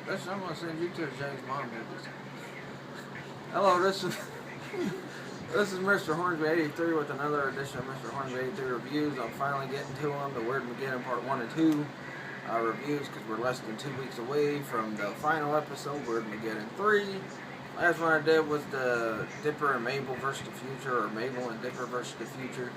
I'm gonna send you to the James Bond movies. Hello, this is Mr. Hornsby 83 with another edition of Mr. Hornsby 83 reviews. I'm finally getting to them. The Weird McGinnon Part 1 and 2 reviews because we're less than 2 weeks away from the final episode, Weird McGinnon 3. Last one I did was the Dipper and Mabel versus the Future, or Mabel and Dipper versus the Future.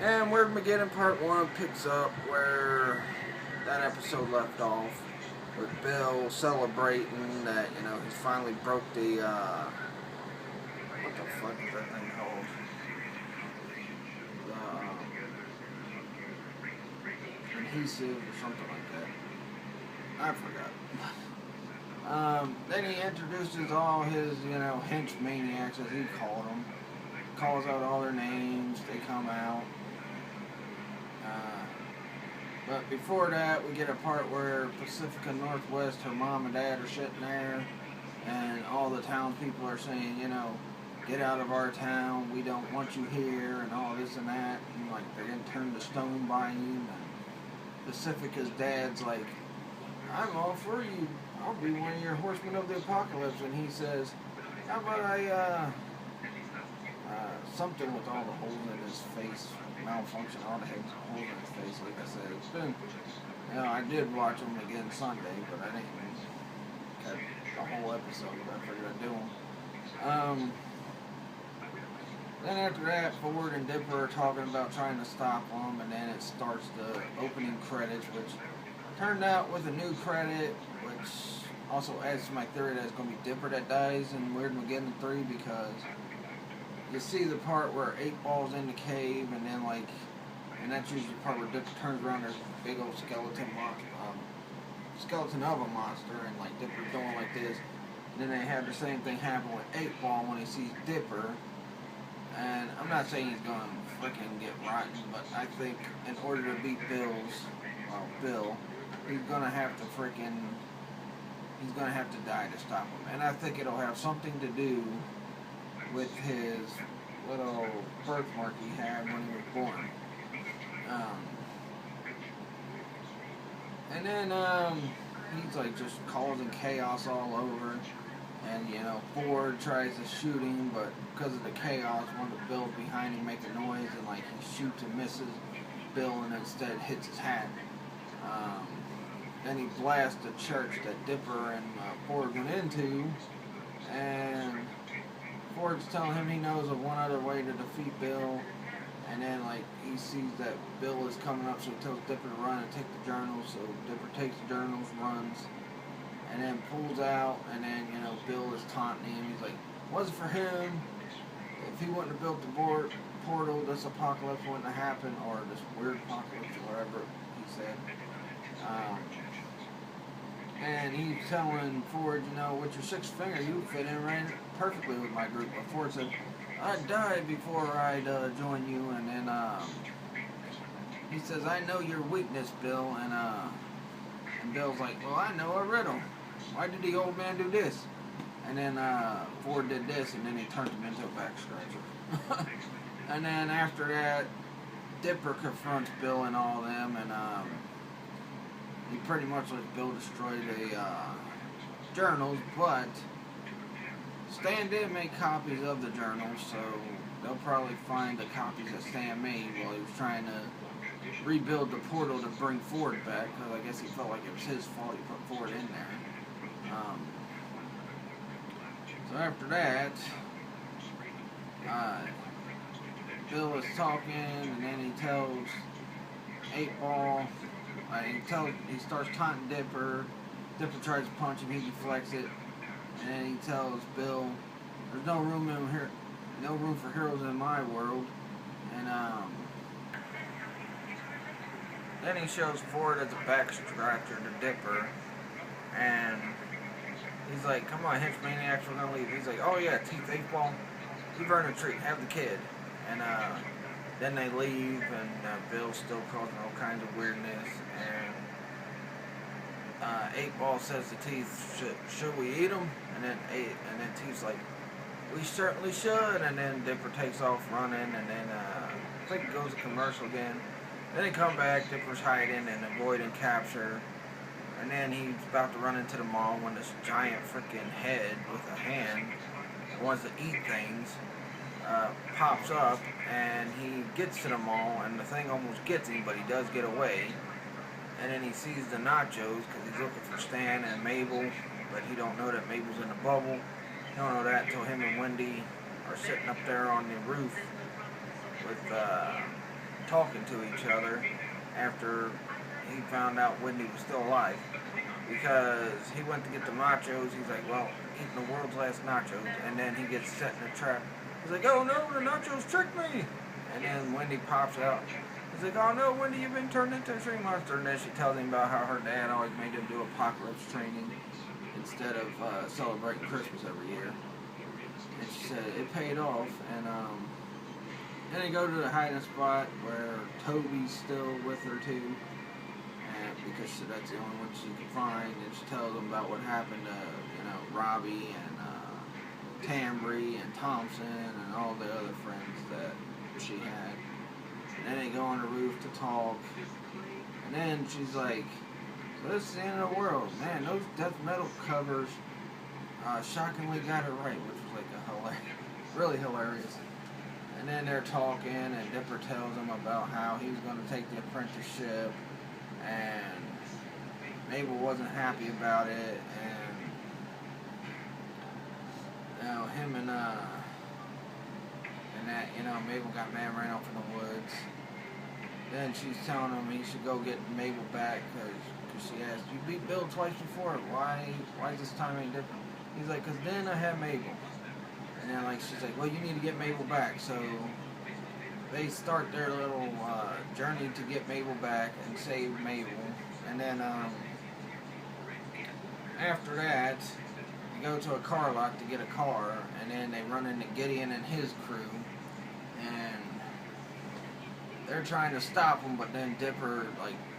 And Weird McGinnon Part 1 picks up where that episode left off, with Bill celebrating that, you know, he's finally broke the, what the fuck is that thing called? Adhesive or something like that. I forgot. Then he introduces all his, you know, hench maniacs, as he called them. Calls out all their names, they come out. But before that, we get a part where Pacifica Northwest, her mom and dad are sitting there, and all the townspeople are saying, you know, get out of our town, we don't want you here, and all this and that, and like they're gonna turn to stone by him. And Pacifica's dad's like, I'm all for you, I'll be one of your horsemen of the apocalypse. And he says, how about something with all the holes in his face, malfunction, all the holes in his face. Like I said, it's been, you know, I did watch them again Sunday, but I didn't catch the whole episode, but I figured I'd do them. Then after that, Ford and Dipper are talking about trying to stop them, and then it starts the opening credits, which turned out with a new credit, which also adds to my theory that it's going to be Dipper that dies in Weird McGinnon 3, because you see the part where 8-Ball's in the cave, and then like, and that's usually the part where Dipper turns around, there's a big old skeleton of a monster, and like Dipper's going like this. And then they have the same thing happen with 8-Ball when he sees Dipper. And I'm not saying he's going to freaking get rotten, but I think in order to beat Bill, he's going to have to die to stop him. And I think it'll have something to do with his little birthmark he had when he was born. And then he's like just causing chaos all over. And, you know, Ford tries to shoot him, but because of the chaos, one of the Bills behind him make a noise, and like he shoots and misses Bill and instead hits his hat. Then he blasts the church that Dipper and Ford went into, and Ford's telling him he knows of one other way to defeat Bill, and then like he sees that Bill is coming up, so he tells Dipper to run and take the journals. So Dipper takes the journals, runs, and then pulls out, and then, you know, Bill is taunting him. He's like, wasn't for him, if he wouldn't have built the portal, this apocalypse wouldn't have happened, or this weird apocalypse, or whatever he said. And he's telling Ford, you know, with your sixth finger, you fit in right perfectly with my group. But Ford said, I'd die before I'd join you. And then he says, I know your weakness, Bill. And Bill's like, well, I know a riddle. Why did the old man do this? And then Ford did this, and then he turned him into a back scratcher. And then after that, Dipper confronts Bill and all them, and he pretty much lets Bill destroy the journals, but Stan did make copies of the journals, so they'll probably find the copies that Stan made while he was trying to rebuild the portal to bring Ford back, because I guess he felt like it was his fault he put Ford in there. So after that, Bill is talking, and then he tells 8-Ball, he starts taunting Dipper. Dipper tries to punch him, he deflects it, and then he tells Bill, there's no room in here, no room for heroes in my world. And then he shows Ford as a back scratcher to Dipper, and he's like, come on, hench maniacs, we're gonna leave. He's like, oh yeah, Teeth 8-Ball, you burn a tree, have the kid. And then they leave, and Bill's still causing all kinds of weirdness, and 8-Ball says to Teeth, should we eat him? And then Teeth's like, we certainly should. And then Dipper takes off running, and then I think it goes to commercial again. Then they come back, Dipper's hiding and avoiding capture, And then he's about to run into the mall when this giant freaking head with a hand wants to eat things pops up, and he gets to the mall, and the thing almost gets him, but he does get away. And then he sees the nachos because he's looking for Stan and Mabel, but he don't know that Mabel's in the bubble. He don't know that until him and Wendy are sitting up there on the roof with talking to each other after he found out Wendy was still alive. Because he went to get the nachos, he's like, well, eating the world's last nachos, and then he gets set in a trap. He's like, oh no, the nachos tricked me! And then Wendy pops out. He's like, oh no, Wendy, you've been turned into a tree monster. And then she tells him about how her dad always made him do apocalypse training instead of celebrating Christmas every year. And she said it paid off. And then they go to the hiding spot where Toby's still with her too. Because that's the only one she can find, and she tells them about what happened to, Robbie and Tambry and Thompson and all the other friends that she had. And then they go on the roof to talk, and then she's like, so this is the end of the world. Man, those death metal covers shockingly got it right, which was like really hilarious. And then they're talking, and Dipper tells them about how he's going to take the apprenticeship, and Mabel wasn't happy about it, and him and that, Mabel got mad, ran off in the woods. Then she's telling him he should go get Mabel back because she asked, you beat Bill twice before, why is this time any different? He's like, because then I had Mabel. And then she's like, well, you need to get Mabel back. So they start their little journey to get Mabel back and save Mabel. And then after that, they go to a car lot to get a car, and then they run into Gideon and his crew, and they're trying to stop them, but then Dipper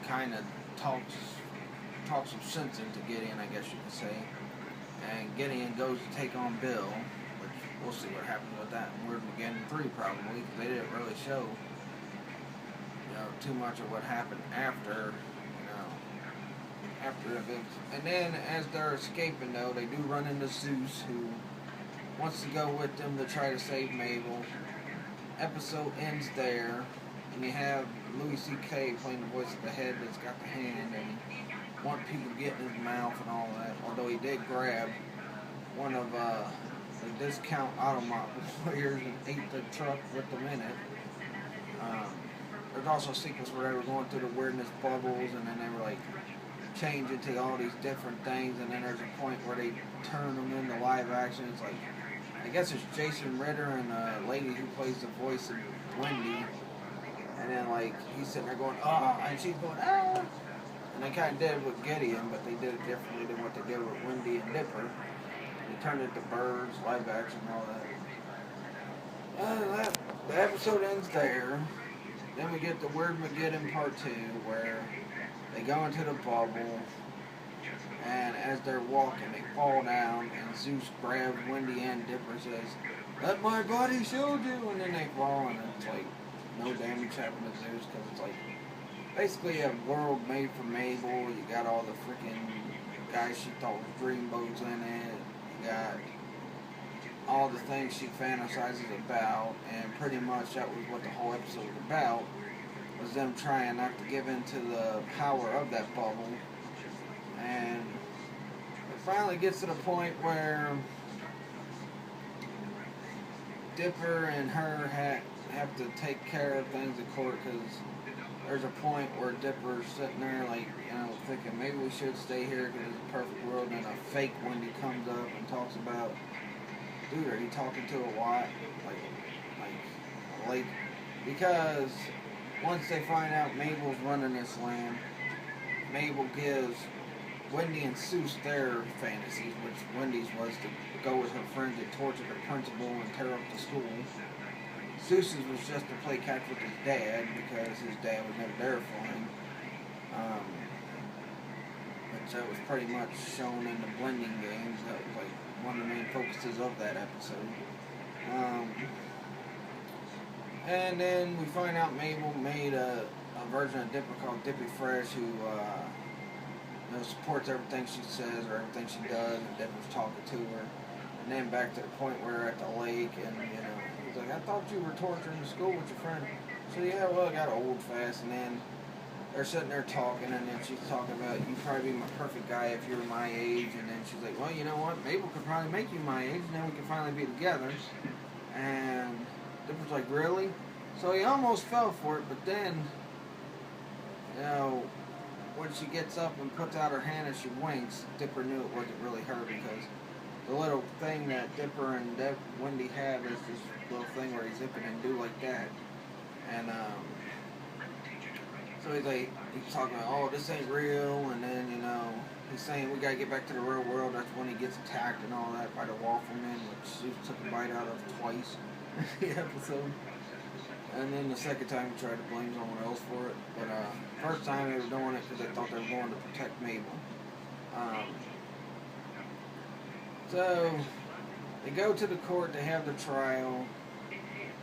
kind of talks some sense into Gideon, I guess you could say. And Gideon goes to take on Bill, which we'll see what happens with that in Weird Megadin 3 probably, because they didn't really show too much of what happened after the events. And then as they're escaping though, they do run into Zeus, who wants to go with them to try to save Mabel. Episode ends there, and you have Louis C.K. playing the voice of the head that's got the hand, and want people to get in his mouth and all that, although he did grab one of the discount automat players and ate the truck with them in it. There's also a sequence where they were going through the weirdness bubbles, and then they were changing to all these different things, and then there's a point where they turn them into live action. It's I guess it's Jason Ritter and a lady who plays the voice of Wendy, and then he's sitting there going, ah, and she's going, ah. And they kind of did it with Gideon, but they did it differently than what they did with Wendy and Dipper. They turned it to birds, live action, and all that. The episode ends there. Then we get the Weird Megadin Part 2, where they go into the bubble, and as they're walking, they fall down, and Zeus grabs Wendy and Dipper, says, let my body shield you, and then they fall, and it's no damage happened to Zeus, because it's basically a world made for Mabel. You got all the freaking guys she thought was dreamboats in it, you got all the things she fantasizes about, and pretty much that was what the whole episode was about, was them trying not to give in to the power of that bubble. And it finally gets to the point where Dipper and her have to take care of things in court, because there's a point where Dipper's sitting there thinking maybe we should stay here because it's a perfect world, and a fake Wendy comes up and talks about, dude, are you talking to a what? Because once they find out Mabel's running this land, Mabel gives Wendy and Zeus their fantasies, which Wendy's was to go with her friends and torture the principal and tear up the school. Zeus's was just to play catch with his dad, because his dad was never there for him. Which that was pretty much shown in the blending games. That was one of the main focuses of that episode. And then we find out Mabel made a version of Dipper called Dippy Fresh, who supports everything she says or everything she does, and Dipper's talking to her. And then back to the point where we're at the lake, and he's like, I thought you were torturing the school with your friend. So yeah, well, I got old fast, and then they're sitting there talking, and then she's talking about, you'd probably be my perfect guy if you were my age, and then she's like, well, you know what, Mabel could probably make you my age, and then we could finally be together. And Dipper's like, really? So he almost fell for it, but then, when she gets up and puts out her hand and she winks, Dipper knew it wasn't really her, because the little thing that Dipper and Wendy have is this little thing where he's zipping and do like that. And so he's talking about, oh, this ain't real, and then, he's saying we gotta get back to the real world. That's when he gets attacked and all that by the Waffleman, which she took a bite out of twice in the episode. And then the second time he tried to blame someone else for it. But first time they were doing it because they thought they were going to protect Mabel. So they go to the court, they have the trial,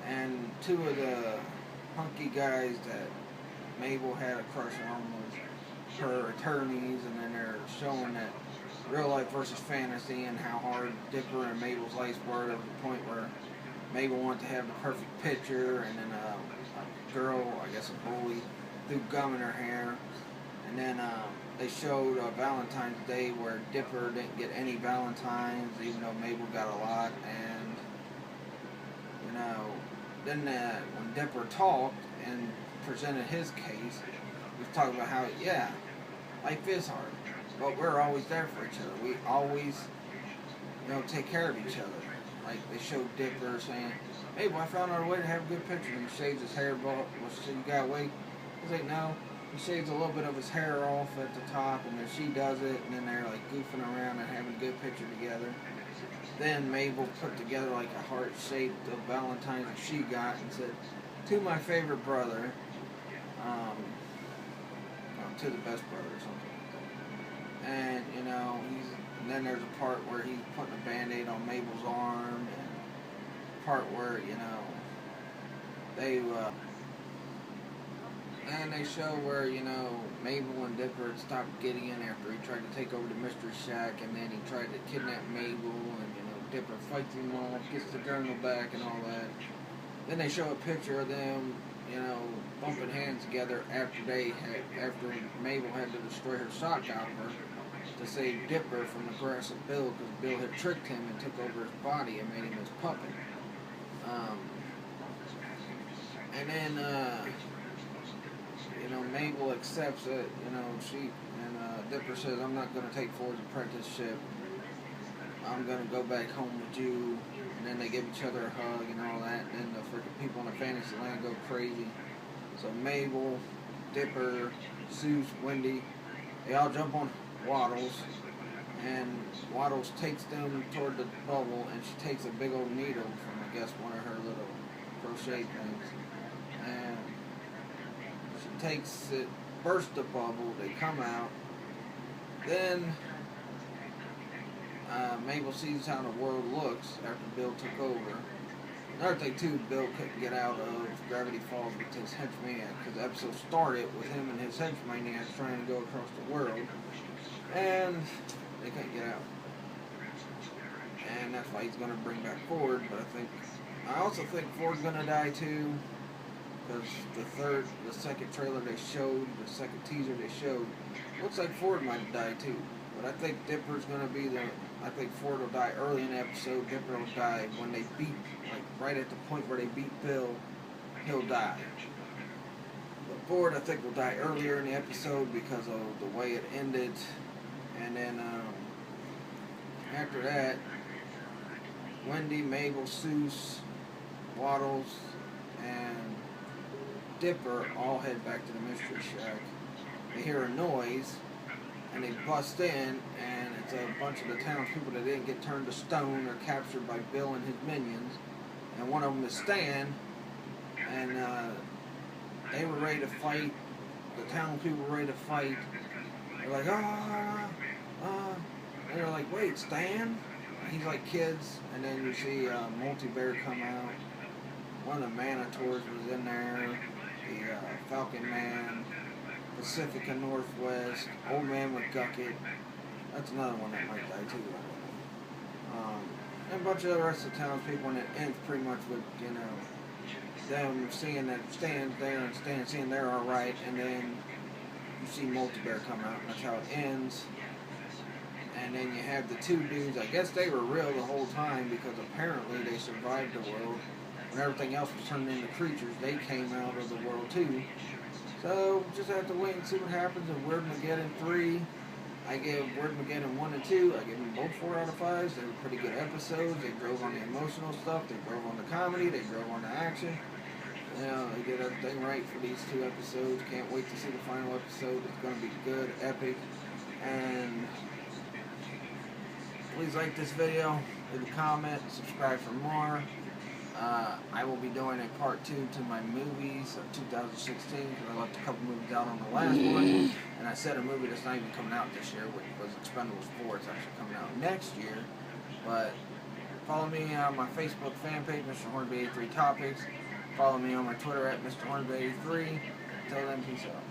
and two of the hunky guys that Mabel had a crush on was her attorneys, and then they're showing that real life versus fantasy and how hard Dipper and Mabel's lives were, to the point where Mabel wanted to have the perfect picture, and then a girl, I guess a bully, threw gum in her hair. And then they showed Valentine's Day where Dipper didn't get any Valentines, even though Mabel got a lot. And, then when Dipper talked and presented his case, he was talking about how, yeah, life is hard, but we're always there for each other. We always, take care of each other. Like, they showed Dipper saying, Mabel, I found out a way to have a good picture. And he shaves his hair, well, she said, you got to wait. He's like, no. He shaves a little bit of his hair off at the top, and then she does it, and then they're like goofing around and having a good picture together. Then Mabel put together like a heart-shaped of Valentine's that she got and said, to my favorite brother, to the best brother or something like that. And, and then there's a part where he's putting a Band-Aid on Mabel's arm, and a part where, and they show where, Mabel and Dipper had stopped Gideon after he tried to take over the mystery shack, and then he tried to kidnap Mabel, and, Dipper fights him off, gets the journal back and all that. Then they show a picture of them, bumping hands together after Mabel had to destroy her sock opera to save Dipper from aggressive Bill, because Bill had tricked him and took over his body and made him his puppet. And then, Mabel accepts it, Dipper says, I'm not going to take Ford's apprenticeship. I'm going to go back home with you. And then they give each other a hug and all that. And then the freaking people in the fantasy land go crazy. So Mabel, Dipper, Seuss, Wendy, they all jump on Waddles. And Waddles takes them toward the bubble, and she takes a big old needle from, I guess, one of her little crochet things. And she takes it, bursts the bubble, they come out. Then Mabel sees how the world looks after Bill took over. Another thing too, Bill couldn't get out of Gravity Falls with his henchman, because the episode started with him and his henchmaniacs trying to go across the world, and they couldn't get out. And that's why he's going to bring back Ford. But I also think Ford's going to die too, because the second trailer they showed, the second teaser they showed, looks like Ford might die too. But I think Dipper's going to be I think Ford will die early in the episode. Dipper will die when they beat, like right at the point where they beat Bill, he'll die. But Ford, I think, will die earlier in the episode because of the way it ended. And then after that, Wendy, Mabel, Seuss, Waddles, and Dipper all head back to the mystery shack. They hear a noise, and they bust in, and it's a bunch of the townspeople that didn't get turned to stone or captured by Bill and his minions. And one of them is Stan, and they were ready to fight. The townspeople were ready to fight. They're like, and they're like, wait, Stan? And he's like, kids. And then you see Multi-Bear come out. One of the Manitors was in there. The Falcon Man. Pacifica Northwest, Old Man McGucket. That's another one that might die too. And a bunch of the rest of the townspeople, and it ends pretty much with, you know, them seeing that Stan's there and Stan seeing they're alright, and then you see Multi-Bear come out, and that's how it ends. And then you have the two dudes, I guess they were real the whole time because apparently they survived the world. When everything else was turned into creatures, they came out of the world too. So, just have to wait and see what happens in Word Mageddon 3. I gave Word Mageddon 1 and 2, I gave them both 4 out of 5s. They were pretty good episodes. They drove on the emotional stuff, they drove on the comedy, they drove on the action. You know, they did everything right for these 2 episodes. Can't wait to see the final episode. It's going to be good, epic, and please like this video, leave a comment, subscribe for more. I will be doing a part 2 to my movies of 2016 because I left a couple movies out on the last one, and I said a movie that's not even coming out this year, which was Expendables 4. It's actually coming out next year. But follow me on my Facebook fan page, Mr. Hornby83 Topics. Follow me on my Twitter at Mr. Hornby83. Until then, peace out.